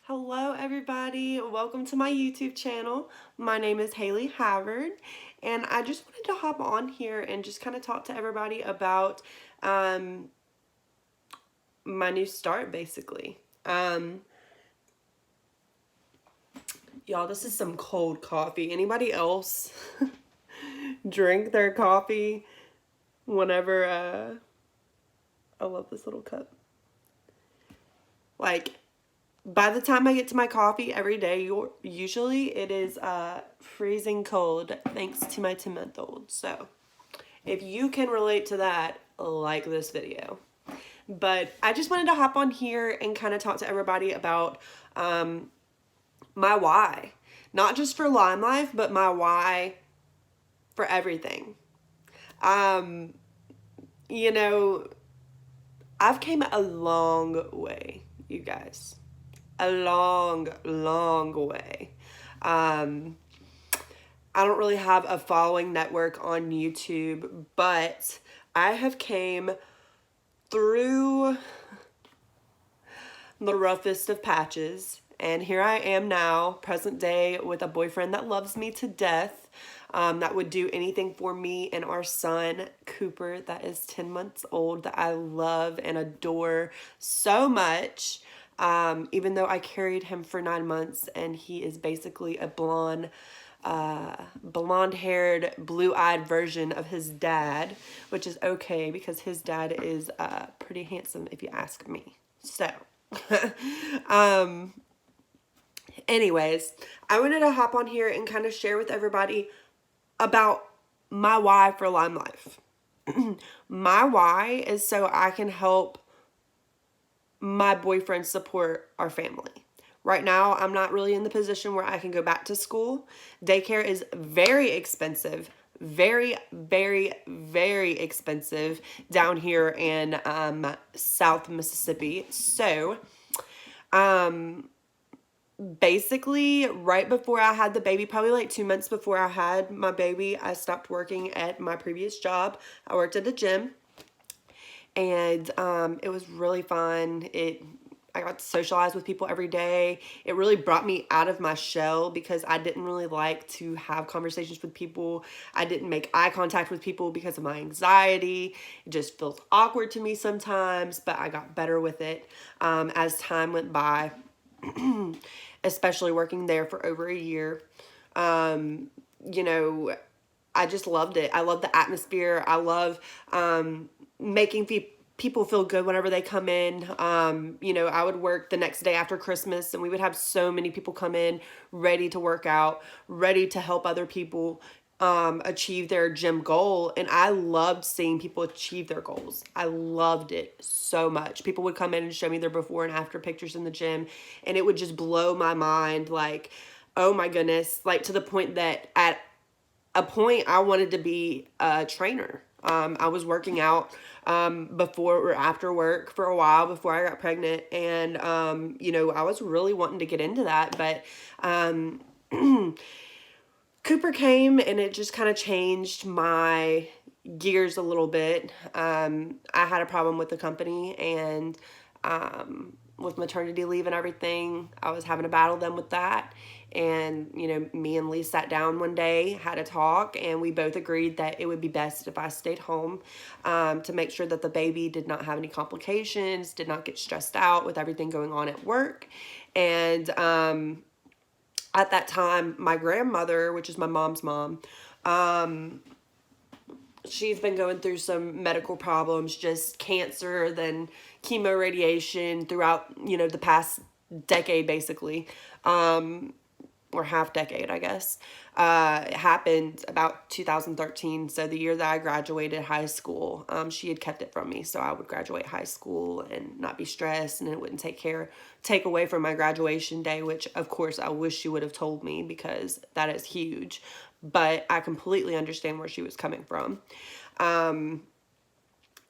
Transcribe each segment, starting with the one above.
Hello everybody, welcome to my YouTube channel. My name is Haley Havard and I just wanted to hop on here and just kind of talk to everybody about my new start basically. Y'all, this is some cold coffee. Anybody else drink their coffee whenever, I love this little cup. Like, by the time I get to my coffee every day, usually it is freezing cold thanks to my 2-month-old. So if you can relate to that, like this video. But I just wanted to hop on here and kind of talk to everybody about my why. Not just for Limelife, but my why for everything. You know, I've came a long way, you guys. A long, long way. I don't really have a following network on YouTube, but I have came through the roughest of patches. And here I am now, present day, with a boyfriend that loves me to death, that would do anything for me and our son, Cooper, that is 10 months old, that I love and adore so much. Even though I carried him for 9 months and he is basically a blonde-haired, blue-eyed version of his dad, which is okay because his dad is pretty handsome if you ask me. So, anyways, I wanted to hop on here and kind of share with everybody about my why for Limelife. My why is so I can help my boyfriend support our family. Right now, I'm not really in the position where I can go back to school. Daycare is very expensive. Very, very, very expensive down here in South Mississippi. So, basically, right before I had the baby, probably like 2 months before I had my baby, I stopped working at my previous job. I worked at a gym. And it was really fun. I got to socialize with people every day. It really brought me out of my shell because I didn't really like to have conversations with people. I didn't make eye contact with people because of my anxiety. It just feels awkward to me sometimes, but I got better with it as time went by, especially working there for over a year. You know, I just loved it. I love the atmosphere. I love making people feel good whenever they come in. You know, I would work the next day after Christmas and we would have so many people come in ready to work out, ready to help other people achieve their gym goal. And I loved seeing people achieve their goals. I loved it so much. People would come in and show me their before and after pictures in the gym and it would just blow my mind. Like, oh my goodness, like to the point that at a point I wanted to be a trainer. I was working out before or after work for a while before I got pregnant. And, you know, I was really wanting to get into that. But Cooper came and it just kind of changed my gears a little bit. I had a problem with the company and with maternity leave and everything. I was having to battle them with that. And, you know, me and Lee sat down one day, had a talk, and we both agreed that it would be best if I stayed home to make sure that the baby did not have any complications, did not get stressed out with everything going on at work. And at that time, my grandmother, which is my mom's mom, she's been going through some medical problems, just cancer, then chemo radiation throughout, you know, the past decade, basically, or half decade, I guess. It happened about 2013, so the year that I graduated high school. She had kept it from me, so I would graduate high school and not be stressed, and it wouldn't take away from my graduation day, which, of course, I wish she would have told me because that is huge. But I completely understand where she was coming from.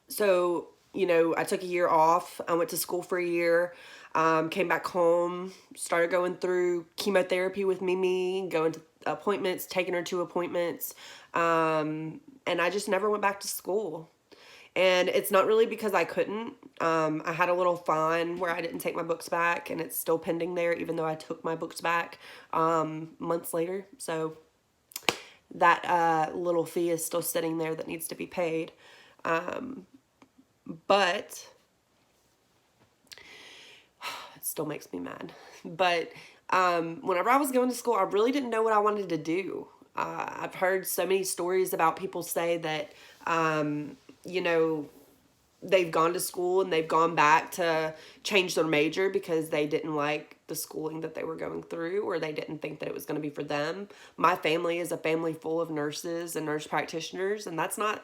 So, you know, I took a year off. I went to school for a year, came back home, started going through chemotherapy with Mimi, going to appointments, taking her to appointments. And I just never went back to school. And it's not really because I couldn't. I had a little fine where I didn't take my books back, and it's still pending there, even though I took my books back months later. So that little fee is still sitting there that needs to be paid. But it still makes me mad. But whenever I was going to school, I really didn't know what I wanted to do. I've heard so many stories about people say that, you know, they've gone to school and they've gone back to change their major because they didn't like the schooling that they were going through, or they didn't think that it was going to be for them. My family is a family full of nurses and nurse practitioners, and that's not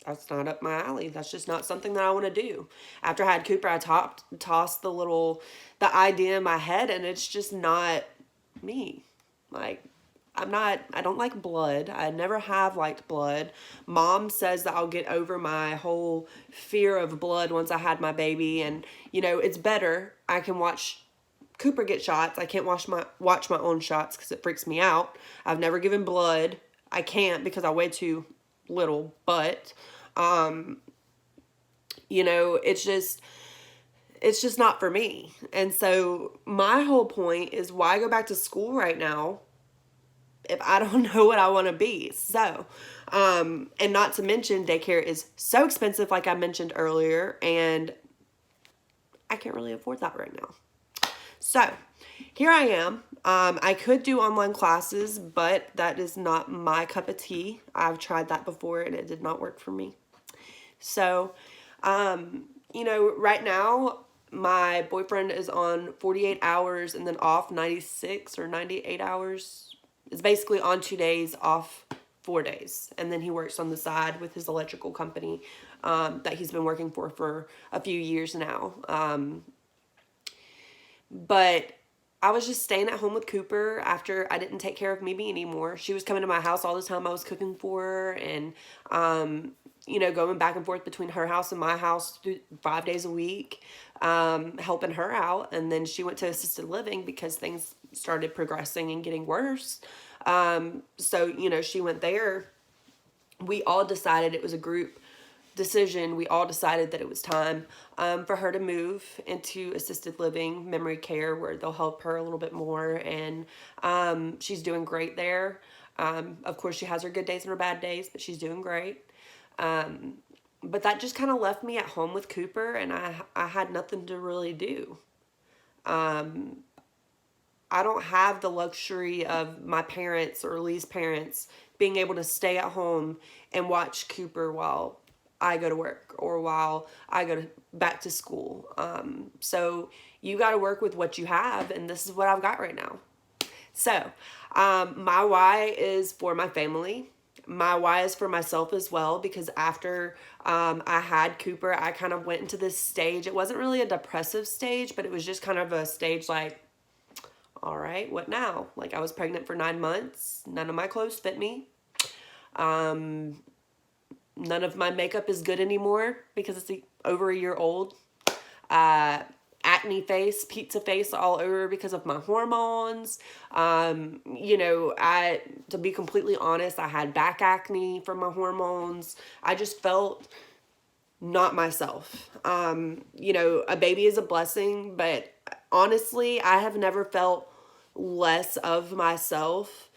up my alley. That's just not something that I want to do. After I had Cooper, I tossed the idea in my head, and it's just not me. Like, I don't like blood. I never have liked blood. Mom says that I'll get over my whole fear of blood once I had my baby, and, you know, it's better. I can watch Cooper get shots. I can't watch my own shots because it freaks me out. I've never given blood. I can't because I weigh too little, but you know, it's just not for me. And so my whole point is, why go back to school right now if I don't know what I want to be? So and not to mention, daycare is so expensive, like I mentioned earlier, and I can't really afford that right now. So here I am. I could do online classes, but that is not my cup of tea. I've tried that before and it did not work for me. So, you know, right now my boyfriend is on 48 hours and then off 96 or 98 hours. It's basically on 2 days, off 4 days. And then he works on the side with his electrical company that he's been working for a few years now. But I was just staying at home with Cooper after I didn't take care of Mimi anymore. She was coming to my house all the time. I was cooking for her, and, you know, going back and forth between her house and my house 5 days a week, helping her out. And then she went to assisted living because things started progressing and getting worse. So, you know, she went there. We all decided, it was a group decision. We all decided that it was time for her to move into assisted living, memory care, where they'll help her a little bit more. And she's doing great there. Of course, she has her good days and her bad days, but she's doing great. But that just kind of left me at home with Cooper, and I had nothing to really do. I don't have the luxury of my parents or Lee's parents being able to stay at home and watch Cooper while I go to work or while I go back to school. So you got to work with what you have, and this is what I've got right now. So my why is for my family. My why is for myself as well, because after I had Cooper, I kind of went into this stage. It wasn't really a depressive stage, but it was just kind of a stage like, all right, what now? Like, I was pregnant for 9 months. None of my clothes fit me. None of my makeup is good anymore because it's over a year old. Acne face, pizza face all over because of my hormones. You know, to be completely honest, I had back acne from my hormones. I just felt not myself. You know, a baby is a blessing, but honestly, I have never felt less of myself.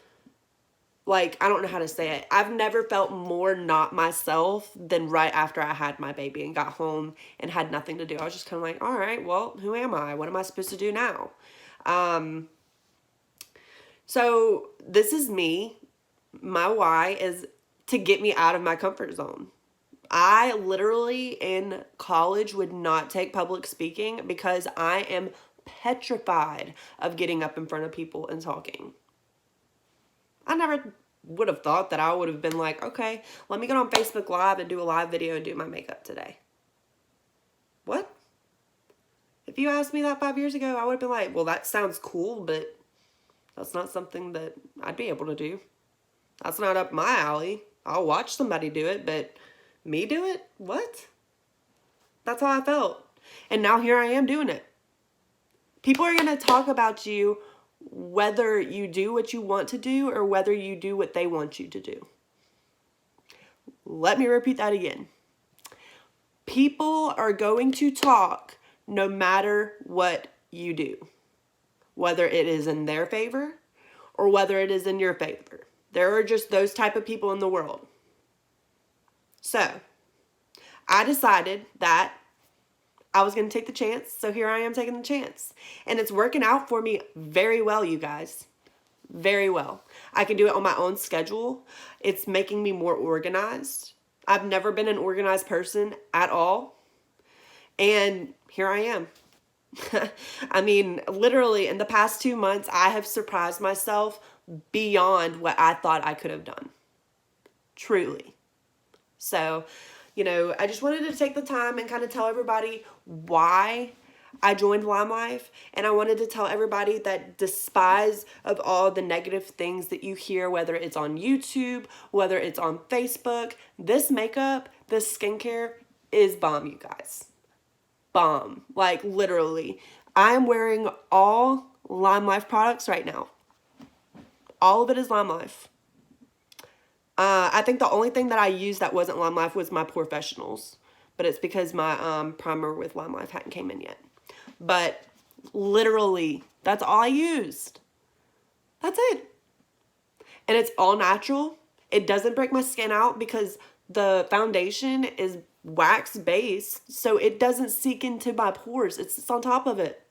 Like, I don't know how to say it. I've never felt more not myself than right after I had my baby and got home and had nothing to do. I was just kind of like, all right, well, who am I? What am I supposed to do now? So this is me. My why is to get me out of my comfort zone. I literally in college would not take public speaking because I am petrified of getting up in front of people and talking. I never would have thought that I would have been like, okay, let me get on Facebook Live and do a live video and do my makeup today. What? If you asked me that 5 years ago, I would have been like, well, that sounds cool, but that's not something that I'd be able to do. That's not up my alley. I'll watch somebody do it, but me do it? What? That's how I felt. And now here I am doing it. People are going to talk about you whether you do what you want to do or whether you do what they want you to do. Let me repeat that again. People are going to talk no matter what you do, whether it is in their favor or whether it is in your favor. There are just those type of people in the world. So I decided that I was going to take the chance. So here I am taking the chance. And it's working out for me very well, you guys. Very well. I can do it on my own schedule. It's making me more organized. I've never been an organized person at all. And here I am. I mean, literally in the past 2 months, I have surprised myself beyond what I thought I could have done. Truly. So, I just wanted to take the time and kind of tell everybody why I joined Limelife. And I wanted to tell everybody that despite of all the negative things that you hear, whether it's on YouTube, whether it's on Facebook, this makeup, this skincare is bomb, you guys. Bomb. Like, literally. I'm wearing all Limelife products right now. All of it is Limelife. I think the only thing that I used that wasn't Limelife was my Professionals. But it's because my primer with Limelife hadn't came in yet. But literally, that's all I used. That's it. And it's all natural. It doesn't break my skin out because the foundation is wax based. So it doesn't seep into my pores. It's on top of it.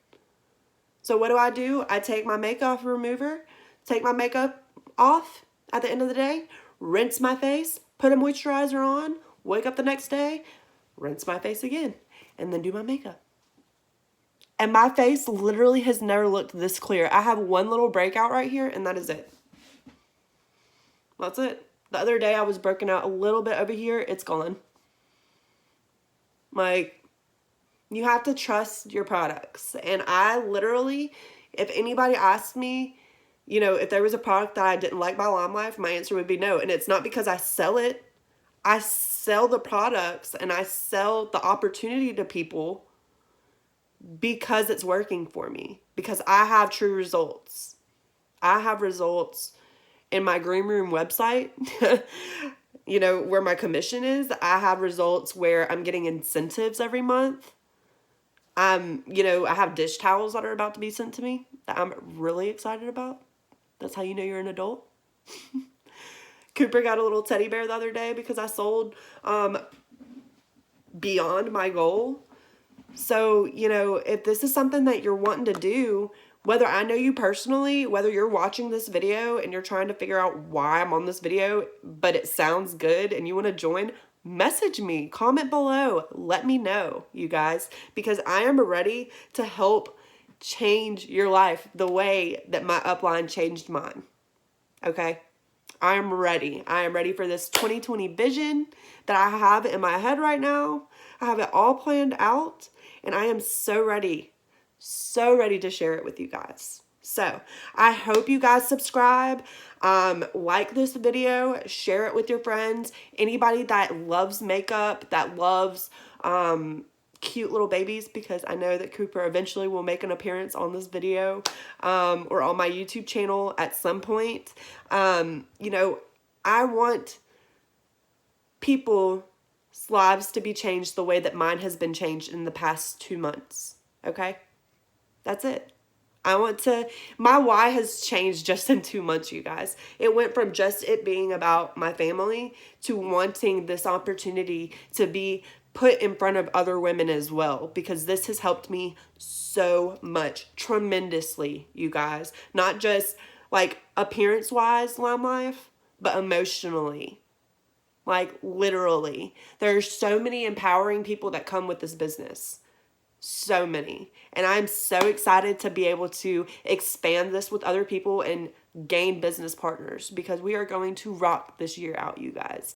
So what do? I take my makeup remover, take my makeup off at the end of the day, rinse my face, put a moisturizer on, wake up the next day, rinse my face again, and then do my makeup. And my face literally has never looked this clear. I have one little breakout right here, and that is it. That's it. The other day I was breaking out a little bit over here. It's gone. Like, you have to trust your products. And I literally, if anybody asked me, if there was a product that I didn't like by Limelife, my answer would be no. And it's not because I sell it. I sell the products and I sell the opportunity to people because it's working for me. Because I have true results. I have results in my Green Room website, where my commission is. I have results where I'm getting incentives every month. I have dish towels that are about to be sent to me that I'm really excited about. That's how you know you're an adult. Cooper got a little teddy bear the other day because I sold beyond my goal. So, if this is something that you're wanting to do, whether I know you personally, whether you're watching this video and you're trying to figure out why I'm on this video, but it sounds good and you want to join, message me, comment below, let me know, you guys, because I am ready to help change your life the way that my upline changed mine. Okay? I am ready. I am ready for this 2020 vision that I have in my head right now. I have it all planned out, and I am so ready to share it with you guys. So I hope you guys subscribe, like this video, share it with your friends, anybody that loves makeup, that loves cute little babies, because I know that Cooper eventually will make an appearance on this video or on my YouTube channel at some point. I want people's lives to be changed the way that mine has been changed in the past 2 months. Okay? That's it. My why has changed just in 2 months, you guys. It went from just it being about my family to wanting this opportunity to be put in front of other women as well, because this has helped me so much, tremendously, you guys. Not just like appearance-wise, Limelife, but emotionally. Like, literally. There's so many empowering people that come with this business. So many. And I'm so excited to be able to expand this with other people and gain business partners, because we are going to rock this year out, you guys.